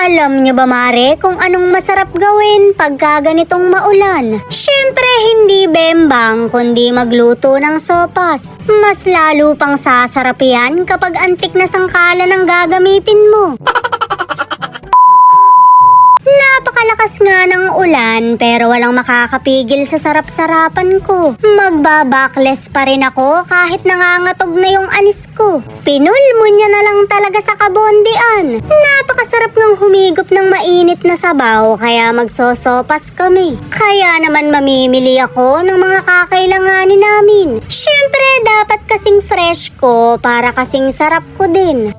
Alam niyo ba, Mare, kung anong masarap gawin pagka ganitong maulan? Siyempre hindi bembang kundi magluto ng sopas. Mas lalo pang sasarap yan kapag antik na sangkalan ang gagamitin mo. Napakalakas nga ng ulan pero walang makakapigil sa sarap-sarapan ko. Magbabakles pa rin ako kahit nangangatog na yung anis ko. Pinulmunya na lang talaga sa kabondian. Napakasarap ng humigop ng mainit na sabaw kaya magsosopas kami. Kaya naman mamimili ako ng mga kakailanganin namin. Siyempre dapat kasing fresh ko para kasing sarap ko din.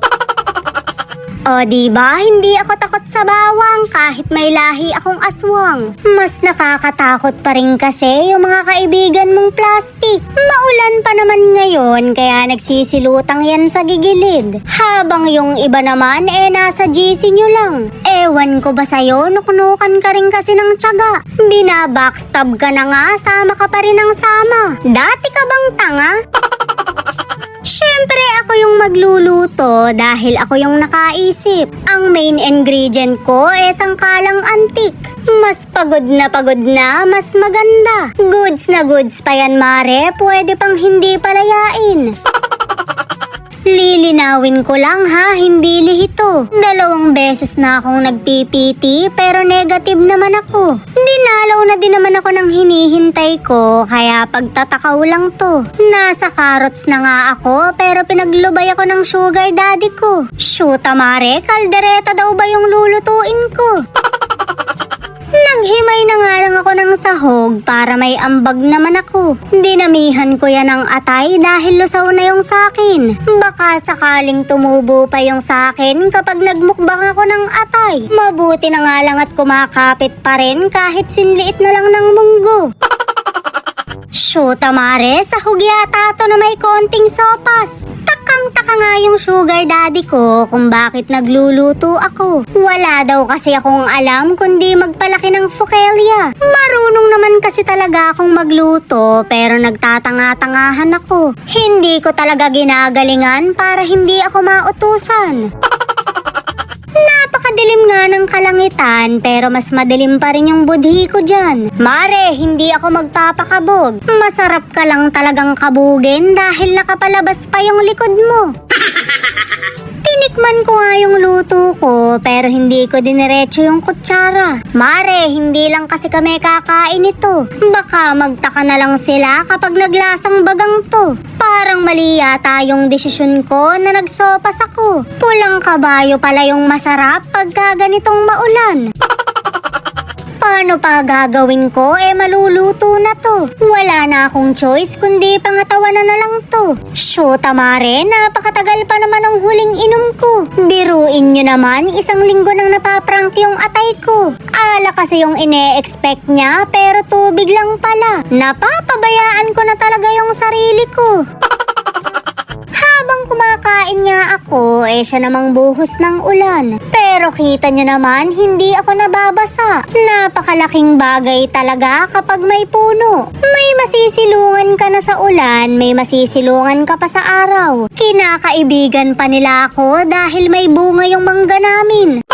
O diba, hindi ako takot sa bawang kahit may lahi akong aswang. Mas nakakatakot pa rin kasi yung mga kaibigan mong plastic. Maulan pa naman ngayon kaya nagsisilutang yan sa gigilid. Habang yung iba naman nasa GC nyo lang. Ewan ko ba sa'yo, nuknukan ka rin kasi ng tiyaga. Binabackstab ka na nga, sama ka pa rin ng sama. Dati ka bang tanga? Siyempre ako yung magluluto dahil ako yung nakaisip. Ang main ingredient ko sangkalang antik. Mas pagod na, mas maganda. Goods na goods pa yan, Mare. Pwede pang hindi palayain. Lilinawin ko lang ha, hindi lihito. 2 beses na akong nag-PPT pero negative naman ako. Dinalaw na din naman ako ng hinihintay ko kaya pagtatakaw lang to. Nasa carrots na nga ako pero pinaglubay ako ng sugar daddy ko. Shoota, Mare, kaldereta daw ba yung lulutuin ko? Naghimay na nga lang ako ng sahog para may ambag naman ako. Dinamihan ko yan ng atay dahil lusaw na yung sakin. Baka sakaling tumubo pa yung sakin kapag nagmukbang ako ng atay. Mabuti na nga lang at kumakapit pa rin kahit sinliit na lang ng munggo. Shoota, Mare, sahog yata to na may konting sopas. Takang-taka nga yung sugar daddy ko kung bakit nagluluto ako. Wala daw kasi akong alam kundi magpalaki ng fukelya. Marunong naman kasi talaga akong magluto pero nagtatanga-tangahan ako. Hindi ko talaga ginagalingan para hindi ako mautusan. Napakadilim nga ng kalangitan pero mas madilim pa rin yung budhi ko dyan. Mare, hindi ako magpapakabog. Masarap ka lang talagang kabugin dahil nakapalabas pa yung likod mo. Tinikman ko nga yung luto ko pero hindi ko diniretso yung kutsara. Mare, hindi lang kasi kami kakain ito. Baka magtaka na lang sila kapag naglasang bagang to. Parang mali yata yung desisyon ko na nagsopas ako. Pulang kabayo pala yung masarap pagka ganitong maulan. Paano pa gagawin ko? Maluluto na to. Wala na akong choice kundi pangatawanan na lang to. Shoota, Mare, napakatagal pa naman ang huling inom ko. Biruin nyo naman, 1 linggo nang napaprank yung atay ko. Ala kasi yung ine-expect niya pero tubig lang pala. Napapabayaan ko na talaga yung sarili ko. Habang kumakain nga ako, siya namang buhos ng ulan. Pero kita nyo naman, hindi ako nababasa. Napakalaking bagay talaga kapag may puno. May masisilungan ka na sa ulan, may masisilungan ka pa sa araw. Kinakaibigan pa nila ako dahil may bunga yung mangga namin.